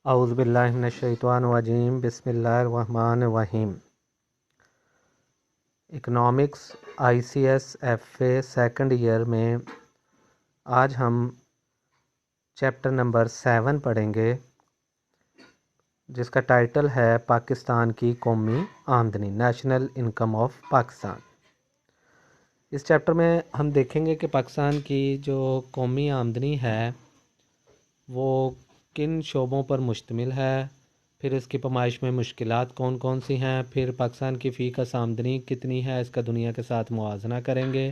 اعوذ باللہ من الشیطان الرجیم بسم اللہ الرحمن الرحیم۔ Economics ICS FA second year میں آج ہم چیپٹر نمبر 7 پڑھیں گے، جس کا ٹائٹل ہے پاکستان کی قومی آمدنی، نیشنل انکم آف پاکستان۔ اس چیپٹر میں ہم دیکھیں گے کہ پاکستان کی جو قومی آمدنی ہے وہ کن شعبوں پر مشتمل ہے، پھر اس کی پیمائش میں مشکلات کون کون سی ہیں، پھر پاکستان کی فی کس آمدنی کتنی ہے، اس کا دنیا کے ساتھ موازنہ کریں گے،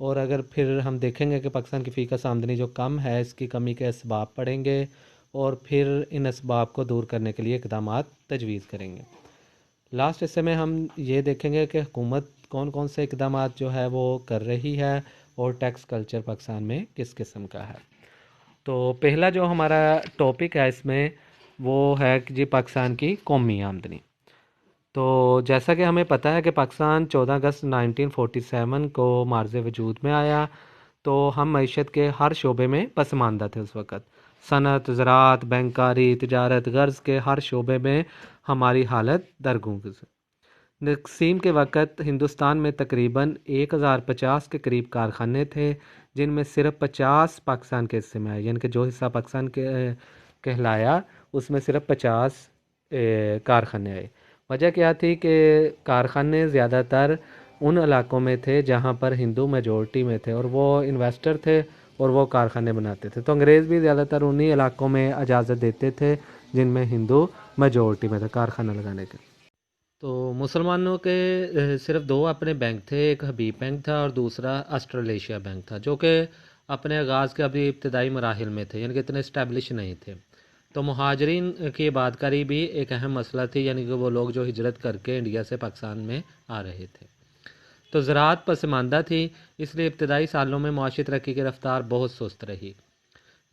اور اگر پھر ہم دیکھیں گے کہ پاکستان کی فی کس آمدنی جو کم ہے اس کی کمی کے اسباب پڑھیں گے، اور پھر ان اسباب کو دور کرنے کے لیے اقدامات تجویز کریں گے۔ لاسٹ حصے میں ہم یہ دیکھیں گے کہ حکومت کون کون سے اقدامات جو ہے وہ کر رہی ہے، اور ٹیکس کلچر پاکستان میں کس قسم کا ہے۔ تو پہلا جو ہمارا ٹاپک ہے اس میں وہ ہے کہ جی پاکستان کی قومی آمدنی۔ تو جیسا کہ ہمیں پتہ ہے کہ پاکستان 14 اگست 1947 کو معرض وجود میں آیا، تو ہم معیشت کے ہر شعبے میں پسماندہ تھے اس وقت۔ صنعت، زراعت، بینکاری، تجارت، غرض کے ہر شعبے میں ہماری حالت درگزر۔ تقسیم کے وقت ہندوستان میں تقریباً 1050 کے قریب کارخانے تھے، جن میں صرف 50 پاکستان کے حصے میں آئے، یعنی کہ جو حصہ پاکستان کے کہلایا اس میں صرف 50 کارخانے آئے۔ وجہ کیا تھی کہ کارخانے زیادہ تر ان علاقوں میں تھے جہاں پر ہندو میجورٹی میں تھے، اور وہ انویسٹر تھے اور وہ کارخانے بناتے تھے، تو انگریز بھی زیادہ تر انہی علاقوں میں اجازت دیتے تھے جن میں ہندو میجورٹی میں تھے کارخانہ لگانے کے۔ تو مسلمانوں کے صرف 2 اپنے بینک تھے، ایک حبیب بینک تھا اور دوسرا آسٹریلیشیا بینک تھا، جو کہ اپنے آغاز کے ابھی ابتدائی مراحل میں تھے، یعنی کہ اتنے اسٹیبلش نہیں تھے۔ تو مہاجرین کی عبادکاری بھی ایک اہم مسئلہ تھی، یعنی کہ وہ لوگ جو ہجرت کر کے انڈیا سے پاکستان میں آ رہے تھے۔ تو زراعت پسماندہ تھی، اس لیے ابتدائی سالوں میں معاشی ترقی کی رفتار بہت سست رہی،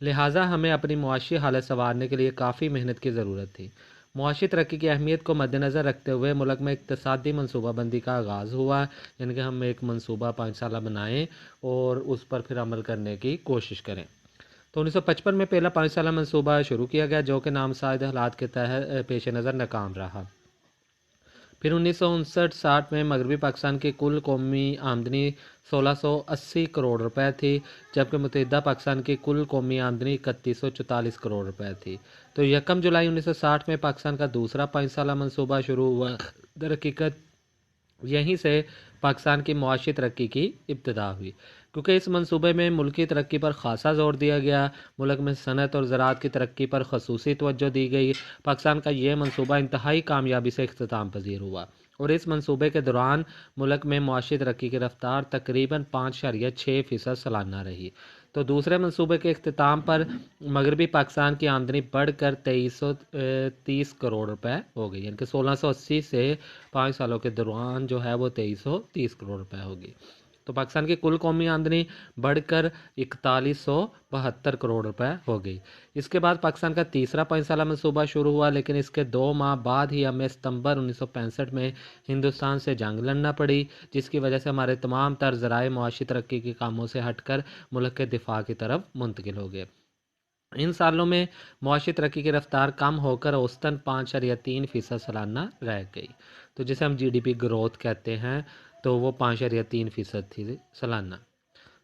لہٰذا ہمیں اپنی معاشی حالت سنوارنے کے لیے کافی محنت کی ضرورت تھی۔ معاشی ترقی کی اہمیت کو مد نظر رکھتے ہوئے ملک میں اقتصادی منصوبہ بندی کا آغاز ہوا، یعنی کہ ہم ایک منصوبہ 5 سالہ بنائیں اور اس پر پھر عمل کرنے کی کوشش کریں۔ تو 1955 میں پہلا 5 سالہ منصوبہ شروع کیا گیا، جو کہ نامساعد حالات کے تحت پیش نظر ناکام رہا۔ پھر 1959-60 میں مغربی پاکستان کی کل قومی آمدنی 1680 کروڑ روپے تھی، جبکہ متحدہ پاکستان کی کل قومی آمدنی 3144 کروڑ روپے تھی۔ تو 1 جولائی 1960 میں پاکستان کا دوسرا 5 سالہ منصوبہ شروع ہوا۔ در حقیقت یہیں سے پاکستان کی معاشی ترقی کی ابتدا ہوئی، کیونکہ اس منصوبے میں ملکی ترقی پر خاصا زور دیا گیا، ملک میں صنعت اور زراعت کی ترقی پر خصوصی توجہ دی گئی۔ پاکستان کا یہ منصوبہ انتہائی کامیابی سے اختتام پذیر ہوا، اور اس منصوبے کے دوران ملک میں معاشی ترقی کی رفتار تقریباً 5.6% سالانہ رہی۔ تو دوسرے منصوبے کے اختتام پر مغربی پاکستان کی آمدنی بڑھ کر 2330 کروڑ روپے ہو گئی، یعنی کہ 1680 سے 5 سالوں کے دوران جو ہے وہ 2330 کروڑ روپے ہوگی۔ تو پاکستان کی کل قومی آمدنی بڑھ کر 4172 کروڑ روپے ہو گئی۔ اس کے بعد پاکستان کا تیسرا 5 سالہ منصوبہ شروع ہوا، لیکن اس کے 2 ماہ بعد ہی ہمیں ستمبر 1965 میں ہندوستان سے جنگ لڑنا پڑی، جس کی وجہ سے ہمارے تمام تر ذرائع معاشی ترقی کے کاموں سے ہٹ کر ملک کے دفاع کی طرف منتقل ہو گئے۔ ان سالوں میں معاشی ترقی کی رفتار کم ہو کر اوسطاً 5.3% سالانہ رہ گئی، تو جسے ہم GDP گروتھ کہتے ہیں، تو وہ 5.3% تھی سالانہ۔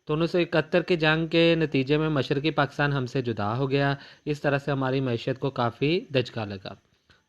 تو 1971 کی جنگ کے نتیجے میں مشرقی پاکستان ہم سے جدا ہو گیا، اس طرح سے ہماری معیشت کو کافی دھچکا لگا۔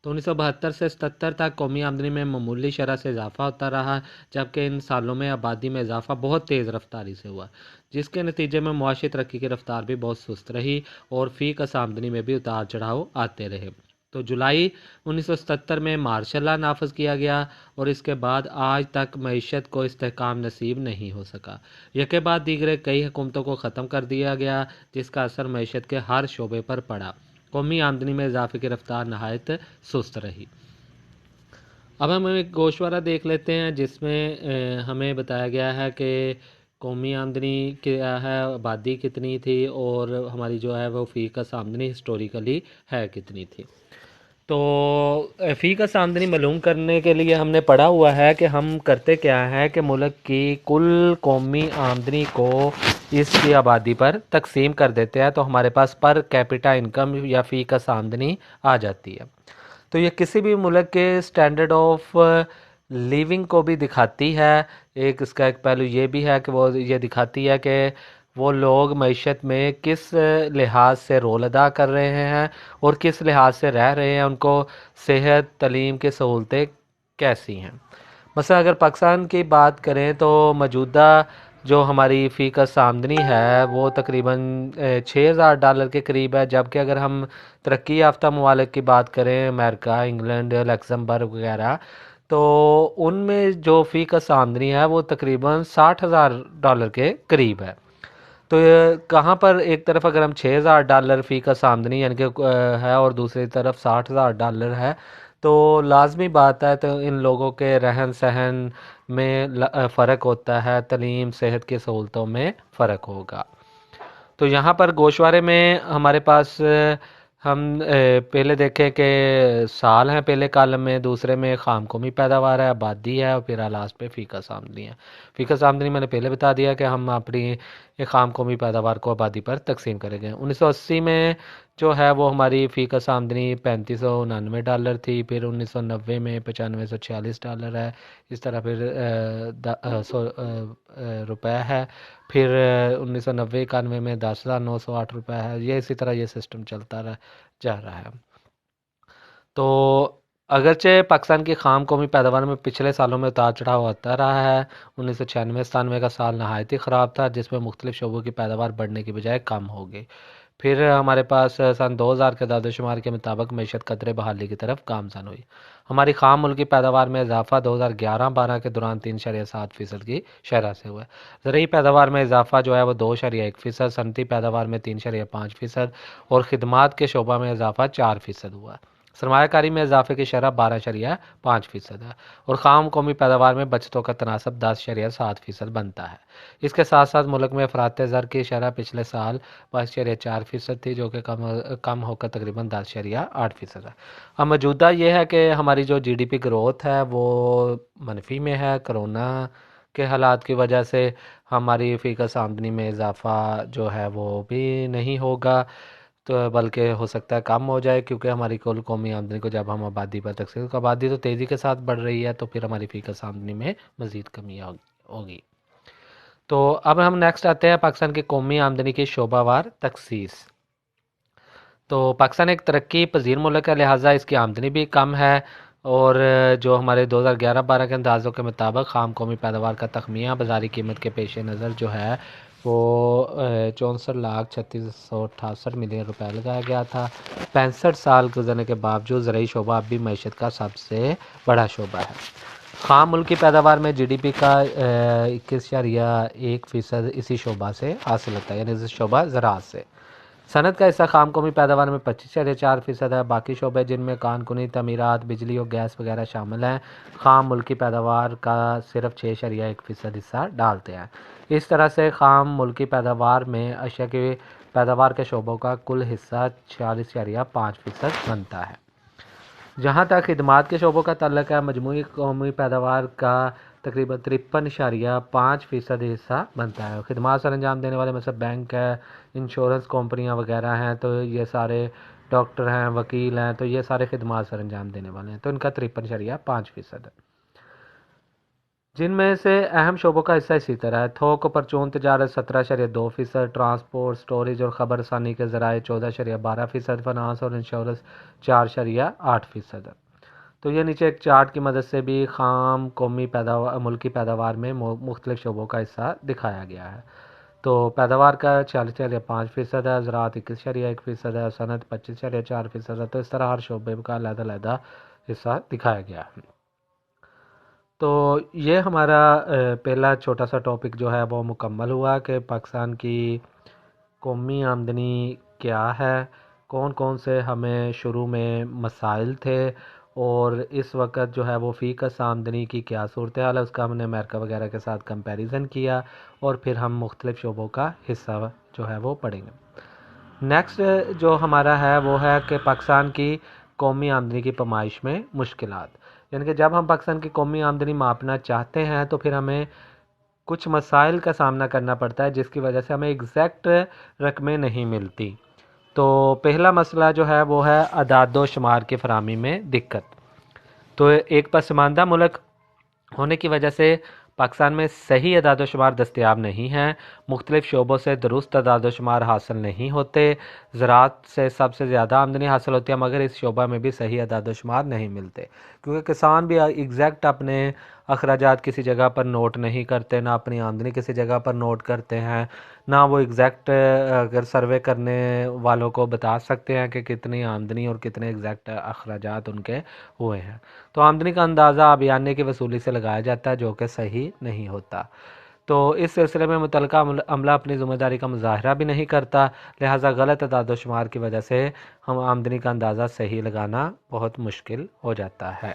تو 1972 سے 77 تک قومی آمدنی میں معمولی شرح سے اضافہ ہوتا رہا، جبکہ ان سالوں میں آبادی میں اضافہ بہت تیز رفتاری سے ہوا، جس کے نتیجے میں معاشی ترقی کی رفتار بھی بہت سست رہی، اور فی کس آمدنی میں بھی اتار چڑھاؤ آتے رہے۔ تو جولائی 1977 میں مارشل لا نافذ کیا گیا، اور اس کے بعد آج تک معیشت کو استحکام نصیب نہیں ہو سکا۔ یکے بعد دیگرے کئی حکومتوں کو ختم کر دیا گیا، جس کا اثر معیشت کے ہر شعبے پر پڑا۔ قومی آمدنی میں اضافے کی رفتار نہایت سست رہی۔ اب ہم ایک گوشوارہ دیکھ لیتے ہیں، جس میں ہمیں بتایا گیا ہے کہ قومی آمدنی کیا ہے، آبادی کتنی تھی، اور ہماری جو ہے وہ فی کس آمدنی ہسٹوریکلی ہے کتنی تھی۔ تو فی کس آمدنی معلوم کرنے کے لیے ہم نے پڑھا ہوا ہے کہ ہم کرتے کیا ہے کہ ملک کی کل قومی آمدنی کو اس کی آبادی پر تقسیم کر دیتے ہیں تو ہمارے پاس پر کیپٹا انکم یا فی کس آمدنی آ جاتی ہے۔ تو یہ کسی بھی ملک کے سٹینڈرڈ آف لیونگ کو بھی دکھاتی ہے۔ اس کا ایک پہلو یہ بھی ہے کہ وہ یہ دکھاتی ہے کہ وہ لوگ معیشت میں کس لحاظ سے رول ادا کر رہے ہیں اور کس لحاظ سے رہ رہے ہیں، ان کو صحت، تعلیم کی سہولتیں کیسی ہیں۔ مثلا اگر پاکستان کی بات کریں تو موجودہ جو ہماری فی کس آمدنی ہے وہ تقریباً $6,000 کے قریب ہے، جبکہ اگر ہم ترقی یافتہ ممالک کی بات کریں، امریکہ، انگلینڈ، لکسمبرگ وغیرہ، تو ان میں جو فی کس آمدنی ہے وہ تقریباً $60,000 کے قریب ہے۔ تو یہ کہاں پر ایک طرف اگر ہم $6,000 فی کس آمدنی یعنی کہ ہے اور دوسری طرف $60,000 ہے، تو لازمی بات ہے تو ان لوگوں کے رہن سہن میں فرق ہوتا ہے، تعلیم، صحت کی سہولتوں میں فرق ہوگا۔ تو یہاں پر گوشوارے میں ہمارے پاس ہم پہلے دیکھیں کہ سال ہیں پہلے کالم میں، دوسرے میں خام قومی پیداوار ہے، آبادی ہے، اور پھر لاسٹ پہ فی کس آمدنی ہے۔ فی کس آمدنی میں نے پہلے بتا دیا کہ ہم اپنی خام قومی پیداوار کو آبادی پر تقسیم کریں گے۔ 1980 میں جو ہے وہ ہماری فی کس آمدنی $3599 تھی، پھر 1990 میں $9546 ہے، اس طرح پھر روپے ہے، پھر 1990-91 میں $10,908 ہے، یہ اسی طرح یہ سسٹم چلتا جا رہا ہے۔ تو اگرچہ پاکستان کی خام قومی پیداوار میں پچھلے سالوں میں اتار چڑھاؤ ہوتا رہا ہے، 1996-97 کا سال نہایت ہی خراب تھا، جس میں مختلف شعبوں کی پیداوار بڑھنے کی بجائے کم ہو گئی۔ پھر ہمارے پاس سن 2000 کے اعداد و شمار کے مطابق معیشت قدرے بحالی کی طرف گامزن ہوئی۔ ہماری خام ملکی پیداوار میں اضافہ 2011-12 کے دوران 3.7% کی شرح سے ہوا ہے۔ زرعی پیداوار میں اضافہ جو ہے وہ 2.1%، صنعتی پیداوار میں 3.5% اور خدمات کے شعبہ میں اضافہ 4% ہوا ہے۔ سرمایہ کاری میں اضافے کی شرح 12.5% ہے اور خام قومی پیداوار میں بچتوں کا تناسب 10.7% بنتا ہے۔ اس کے ساتھ ساتھ ملک میں افراط زر کی شرح پچھلے سال 5.4% تھی، جو کہ کم ہو کر تقریباً 10.8% ہے۔ اب موجودہ یہ ہے کہ ہماری جو جی ڈی پی گروتھ ہے وہ منفی میں ہے۔ کرونا کے حالات کی وجہ سے ہماری فی کس آمدنی میں اضافہ جو ہے وہ بھی نہیں ہوگا، تو بلکہ ہو سکتا ہے کم ہو جائے، کیونکہ ہماری کل قومی آمدنی کو جب ہم آبادی پر تقسیم، آبادی تو تیزی کے ساتھ بڑھ رہی ہے، تو پھر ہماری فی کس آمدنی میں مزید کمی ہوگی۔ تو اب ہم نیکسٹ آتے ہیں پاکستان کی قومی آمدنی کی شعبہ وار تخصیص۔ تو پاکستان ایک ترقی پذیر ملک ہے، لہٰذا اس کی آمدنی بھی کم ہے، اور جو ہمارے 2011-12 کے اندازوں کے مطابق خام قومی پیداوار کا تخمینہ بازاری قیمت کے پیش نظر جو ہے وہ 64,36,668 ملین روپے لگایا گیا تھا۔ 65 سال گزرنے کے باوجود زرعی شعبہ اب بھی معیشت کا سب سے بڑا شعبہ ہے۔ خام ملکی پیداوار میں جی ڈی پی کا 21.1% اسی شعبہ سے حاصل ہوتا ہے، یعنی اس شعبہ زراعت سے۔ صنعت کا حصہ خام قومی پیداوار میں 25.4% ہے۔ باقی شعبے جن میں کان کنی، تعمیرات، بجلی اور گیس وغیرہ شامل ہیں، خام ملکی پیداوار کا صرف 6.1% حصہ ڈالتے ہیں۔ اس طرح سے خام ملکی پیداوار میں اشیاء کی پیداوار کے شعبوں کا کل حصہ 46.5% بنتا ہے۔ جہاں تک خدمات کے شعبوں کا تعلق ہے، مجموعی قومی پیداوار کا تقریباً 53.5% حصہ بنتا ہے۔ خدمات سر انجام دینے والے مثلا بینک ہے، انشورنس کمپنیاں وغیرہ ہیں، تو یہ سارے ڈاکٹر ہیں، وکیل ہیں، تو یہ سارے خدمات سر انجام دینے والے ہیں، تو ان کا 53.5% ہے۔ جن میں سے اہم شعبوں کا حصہ اسی طرح ہے: تھوک و پرچون تجارت 17.2%، ٹرانسپورٹ، سٹوریج اور خبر رسانی کے ذرائع 14.12%، فنانس اور انشورنس 4.8%۔ تو یہ نیچے ایک چارٹ کی مدد سے بھی خام قومی ملکی پیداوار میں مختلف شعبوں کا حصہ دکھایا گیا ہے۔ تو پیداوار کا 46.5% ہے، زراعت 21.1% ہے، صنعت 25.4% ہے، تو اس طرح ہر شعبے کا علیحدہ علیحدہ حصہ دکھایا گیا ہے۔ تو یہ ہمارا پہلا چھوٹا سا ٹاپک جو ہے وہ مکمل ہوا کہ پاکستان کی قومی آمدنی کیا ہے، کون کون سے ہمیں شروع میں مسائل تھے، اور اس وقت جو ہے وہ فی کس آمدنی کی کیا صورتحال ہے، اس کا ہم نے امریکہ وغیرہ کے ساتھ کمپیریزن کیا، اور پھر ہم مختلف شعبوں کا حصہ جو ہے وہ پڑھیں گے۔ نیکسٹ جو ہمارا ہے وہ ہے کہ پاکستان کی قومی آمدنی کی پیمائش میں مشکلات، یعنی کہ جب ہم پاکستان کی قومی آمدنی ماپنا چاہتے ہیں تو پھر ہمیں کچھ مسائل کا سامنا کرنا پڑتا ہے جس کی وجہ سے ہمیں ایگزیکٹ رقمیں نہیں ملتی۔ تو پہلا مسئلہ جو ہے وہ ہے اعداد و شمار کی فراہمی میں دقت۔ تو ایک پسماندہ ملک ہونے کی وجہ سے پاکستان میں صحیح اعداد و شمار دستیاب نہیں ہیں، مختلف شعبوں سے درست اعداد و شمار حاصل نہیں ہوتے، زراعت سے سب سے زیادہ آمدنی حاصل ہوتی ہے مگر اس شعبہ میں بھی صحیح اعداد و شمار نہیں ملتے، کیونکہ کسان بھی ایگزیکٹ اپنے اخراجات کسی جگہ پر نوٹ نہیں کرتے، نہ اپنی آمدنی کسی جگہ پر نوٹ کرتے ہیں، نہ وہ ایگزیکٹ اگر سروے کرنے والوں کو بتا سکتے ہیں کہ کتنی آمدنی اور کتنے ایگزیکٹ اخراجات ان کے ہوئے ہیں۔ تو آمدنی کا اندازہ آبیانے کی وصولی سے لگایا جاتا ہے جو کہ صحیح نہیں ہوتا۔ تو اس سلسلے میں متعلقہ عملہ اپنی ذمہ داری کا مظاہرہ بھی نہیں کرتا، لہٰذا غلط اعداد و شمار کی وجہ سے ہم آمدنی کا اندازہ صحیح لگانا بہت مشکل ہو جاتا ہے۔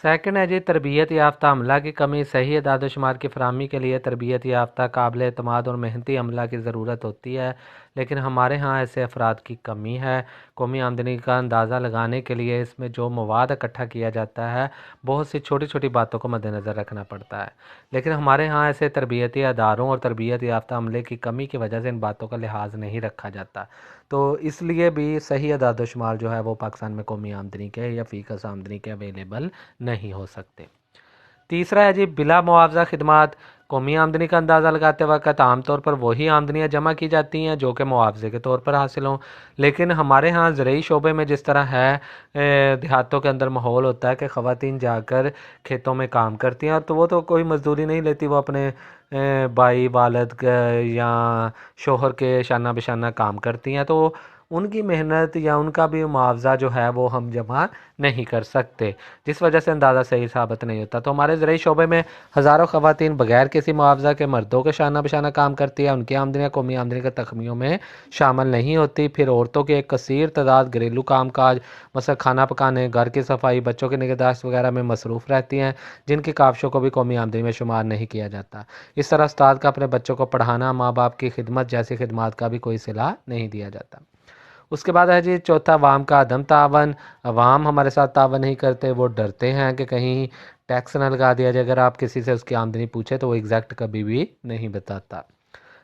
سیکنڈ ہے جی تربیت یافتہ عملہ کی کمی۔ صحیح اعداد و شمار کی فراہمی کے لیے تربیت یافتہ، قابل اعتماد اور محنتی عملہ کی ضرورت ہوتی ہے، لیکن ہمارے ہاں ایسے افراد کی کمی ہے۔ قومی آمدنی کا اندازہ لگانے کے لیے اس میں جو مواد اکٹھا کیا جاتا ہے بہت سی چھوٹی چھوٹی باتوں کو مد نظر رکھنا پڑتا ہے، لیکن ہمارے ہاں ایسے تربیتی اداروں اور تربیت یافتہ عملے کی کمی کی وجہ سے ان باتوں کا لحاظ نہیں رکھا جاتا، تو اس لیے بھی صحیح اعداد و شمار جو ہے وہ پاکستان میں قومی آمدنی کے یا فی کس آمدنی کے اویلیبل نہیں ہو سکتے۔ تیسرا ہے جی بلا معاوضہ خدمات۔ قومی آمدنی کا اندازہ لگاتے وقت عام طور پر وہی آمدنیاں جمع کی جاتی ہیں جو کہ معاوضے کے طور پر حاصل ہوں، لیکن ہمارے ہاں زرعی شعبے میں جس طرح ہے دیہاتوں کے اندر ماحول ہوتا ہے کہ خواتین جا کر کھیتوں میں کام کرتی ہیں، اور تو وہ تو کوئی مزدوری نہیں لیتی، وہ اپنے بھائی والد یا شوہر کے شانہ بشانہ کام کرتی ہیں، تو ان کی محنت یا ان کا بھی معاوضہ جو ہے وہ ہم جمع نہیں کر سکتے، جس وجہ سے اندازہ صحیح ثابت نہیں ہوتا۔ تو ہمارے زرعی شعبے میں ہزاروں خواتین بغیر کسی معاوضہ کے مردوں کے شانہ بشانہ کام کرتی ہے، ان کی آمدنیاں قومی آمدنی کے تخمیوں میں شامل نہیں ہوتی۔ پھر عورتوں کی ایک کثیر تعداد گھریلو کام کاج، مثلا کھانا پکانے، گھر کی صفائی، بچوں کی نگہداشت وغیرہ میں مصروف رہتی ہیں، جن کی کاوشوں کو بھی قومی آمدنی میں شمار نہیں کیا جاتا۔ اس طرح استاد کا اپنے بچوں کو پڑھانا، ماں باپ کی خدمت جیسی خدمات کا بھی کوئی صلہ نہیں دیا جاتا۔ اس کے بعد ہے جی چوتھا عوام کا عدم تعاون۔ عوام ہمارے ساتھ تعاون نہیں کرتے، وہ ڈرتے ہیں کہ کہیں ٹیکس نہ لگا دیا جائے، اگر آپ کسی سے اس کی آمدنی پوچھیں تو وہ ایگزیکٹ کبھی بھی نہیں بتاتا۔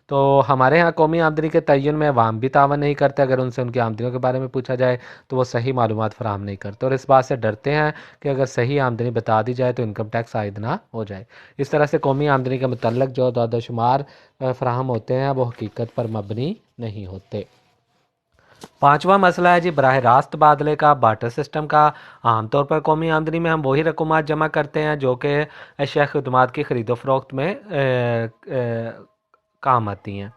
تو ہمارے ہاں قومی آمدنی کے تعین میں عوام بھی تعاون نہیں کرتے، اگر ان سے ان کی آمدنیوں کے بارے میں پوچھا جائے تو وہ صحیح معلومات فراہم نہیں کرتے، اور اس بات سے ڈرتے ہیں کہ اگر صحیح آمدنی بتا دی جائے تو انکم ٹیکس عائد نہ ہو جائے۔ اس طرح سے قومی آمدنی کے متعلق جو اعداد و شمار فراہم ہوتے ہیں وہ حقیقت پر مبنی نہیں ہوتے۔ پانچواں مسئلہ ہے جی براہ راست تبادلے کا، بارٹر سسٹم کا۔ عام طور پر قومی آمدنی میں ہم وہی رقومات جمع کرتے ہیں جو کہ اشیاء خدمات کی خرید و فروخت میں کام آتی ہیں،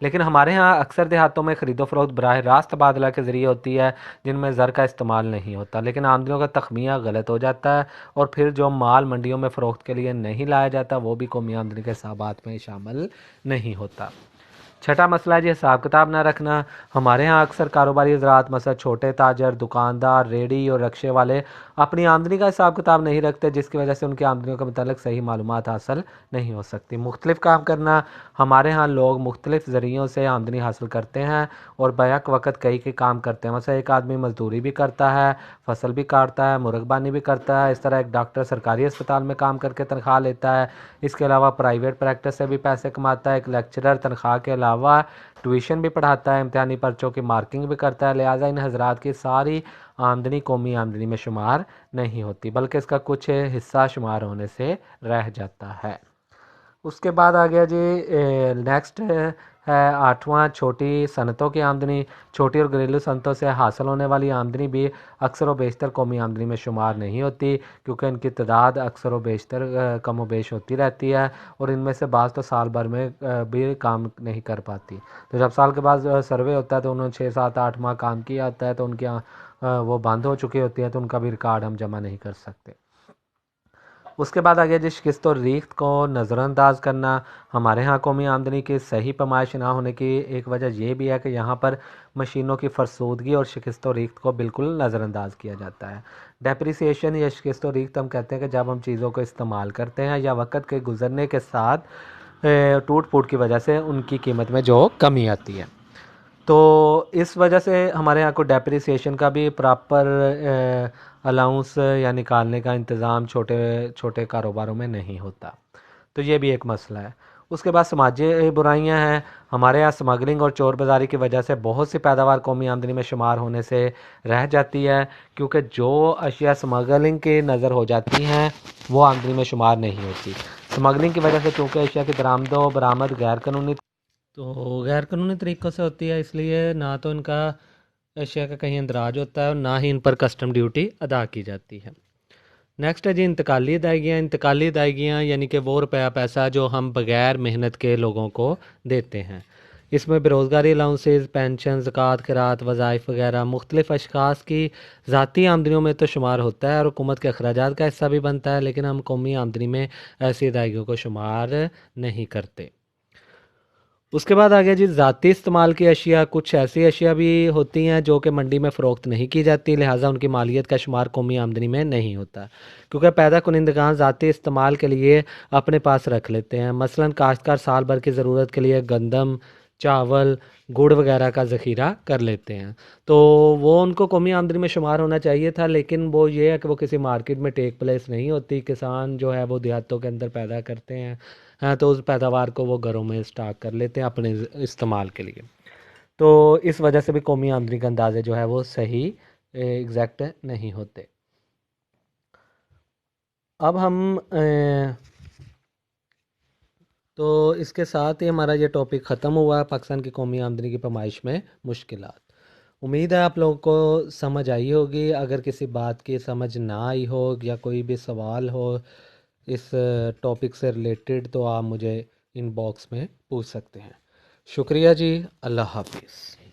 لیکن ہمارے ہاں اکثر دیہاتوں میں خرید و فروخت براہ راست تبادلہ کے ذریعے ہوتی ہے جن میں زر کا استعمال نہیں ہوتا، لیکن آمدنیوں کا تخمینہ غلط ہو جاتا ہے، اور پھر جو مال منڈیوں میں فروخت کے لیے نہیں لایا جاتا وہ بھی قومی آمدنی کے حسابات میں شامل نہیں ہوتا۔ چھٹا مسئلہ ہے جی حساب کتاب نہ رکھنا۔ ہمارے ہاں اکثر کاروباری حضرات مثلا چھوٹے تاجر، دکاندار، ریڑھی اور رکشے والے اپنی آمدنی کا حساب کتاب نہیں رکھتے، جس کی وجہ سے ان کی آمدنیوں کے متعلق صحیح معلومات حاصل نہیں ہو سکتی۔ مختلف کام کرنا۔ ہمارے ہاں لوگ مختلف ذریعوں سے آمدنی حاصل کرتے ہیں اور بیک وقت کئی کام کرتے ہیں، مثلا ایک آدمی مزدوری بھی کرتا ہے، فصل بھی کاٹتا ہے، مرغبانی بھی کرتا ہے، اس طرح ایک ڈاکٹر سرکاری اسپتال میں کام کر کے تنخواہ لیتا ہے، اس کے علاوہ پرائیویٹ پریکٹس سے بھی پیسے کماتا ہے، ایک لیکچرر تنخواہ کے علاوہ ٹیوشن بھی پڑھاتا ہے، امتحانی پرچوں کی مارکنگ بھی کرتا ہے، لہٰذا ان حضرات کی ساری آمدنی قومی آمدنی میں شمار نہیں ہوتی بلکہ اس کا کچھ حصہ شمار ہونے سے رہ جاتا ہے۔ اس کے بعد آ گیا جی نیکسٹ ہے آٹھواں چھوٹی صنعتوں کی آمدنی۔ چھوٹی اور گھریلو صنعتوں سے حاصل ہونے والی آمدنی بھی اکثر و بیشتر قومی آمدنی میں شمار نہیں ہوتی، کیونکہ ان کی تعداد اکثر و بیشتر کم و بیش ہوتی رہتی ہے، اور ان میں سے بعض تو سال بھر میں بھی کام نہیں کر پاتی، تو جب سال کے بعد سروے ہوتا ہے تو انہوں نے 6 7 8 ماہ کام کیا ہوتا ہے تو ان کی وہ بند ہو چکی ہوتی ہے، تو ان کا بھی ریکارڈ ہم جمع نہیں کر سکتے۔ اس کے بعد آگے جی شکست و ریخت کو نظر انداز کرنا۔ ہمارے ہاں قومی آمدنی کی صحیح پیمائش نہ ہونے کی ایک وجہ یہ بھی ہے کہ یہاں پر مشینوں کی فرسودگی اور شکست و ریخت کو بالکل نظر انداز کیا جاتا ہے۔ ڈیپریسیشن یا شکست و ریخت ہم کہتے ہیں کہ جب ہم چیزوں کو استعمال کرتے ہیں یا وقت کے گزرنے کے ساتھ ٹوٹ پھوٹ کی وجہ سے ان کی قیمت میں جو کمی آتی ہے، تو اس وجہ سے ہمارے یہاں کو ڈیپریسیشن کا بھی پراپر الاؤنس یا نکالنے کا انتظام چھوٹے چھوٹے کاروباروں میں نہیں ہوتا۔ تو یہ بھی ایک مسئلہ ہے۔ اس کے بعد سماجی برائیاں ہیں۔ ہمارے یہاں اسمگلنگ اور چور بازاری کی وجہ سے بہت سی پیداوار قومی آمدنی میں شمار ہونے سے رہ جاتی ہے، کیونکہ جو اشیاء اسمگلنگ کی نظر ہو جاتی ہیں وہ آمدنی میں شمار نہیں ہوتی۔ اسمگلنگ کی وجہ سے چونکہ اشیاء کی درآمد و برآمد غیر قانونی طریقوں سے ہوتی ہے، اس لیے نہ تو ان کا اشیاء کا کہیں اندراج ہوتا ہے اور نہ ہی ان پر کسٹم ڈیوٹی ادا کی جاتی ہے۔ نیکسٹ ہے جی انتقالی ادائیگیاں۔ انتقالی ادائیگیاں یعنی کہ وہ روپیہ پیسہ جو ہم بغیر محنت کے لوگوں کو دیتے ہیں۔ اس میں بیروزگاری الاؤنسز، پینشن، زکوٰۃ، خیرات، وظائف وغیرہ مختلف اشخاص کی ذاتی آمدنیوں میں تو شمار ہوتا ہے اور حکومت کے اخراجات کا حصہ بھی بنتا ہے، لیکن ہم قومی آمدنی میں ایسی ادائیگیوں کو شمار نہیں کرتے۔ اس کے بعد آگیا جی ذاتی استعمال کی اشیاء۔ کچھ ایسی اشیاء بھی ہوتی ہیں جو کہ منڈی میں فروخت نہیں کی جاتی، لہٰذا ان کی مالیت کا شمار قومی آمدنی میں نہیں ہوتا، کیونکہ پیدا کنندگان ذاتی استعمال کے لیے اپنے پاس رکھ لیتے ہیں۔ مثلاً کاشتکار سال بھر کی ضرورت کے لیے گندم، چاول، گڑ وغیرہ کا ذخیرہ کر لیتے ہیں، تو وہ ان کو قومی آمدنی میں شمار ہونا چاہیے تھا، لیکن وہ یہ ہے کہ وہ کسی مارکیٹ میں ٹیک پلیس نہیں ہوتی۔ کسان جو ہے وہ دیہاتوں کے اندر پیدا کرتے ہیں، ہاں، تو اس پیداوار کو وہ گھروں میں اسٹاک کر لیتے ہیں اپنے استعمال کے لیے، تو اس وجہ سے بھی قومی آمدنی کا اندازے جو ہے وہ صحیح ایگزیکٹ نہیں ہوتے۔ اب ہم تو اس کے ساتھ ہی ہمارا یہ ٹاپک ختم ہوا، پاکستان کی قومی آمدنی کی پیمائش میں مشکلات۔ امید ہے آپ لوگوں کو سمجھ آئی ہوگی۔ اگر کسی بات کی سمجھ نہ آئی ہو یا کوئی بھی سوال ہو اس ٹاپک سے ریلیٹڈ تو آپ مجھے ان باکس میں پوچھ سکتے ہیں۔ شکریہ جی، اللہ حافظ۔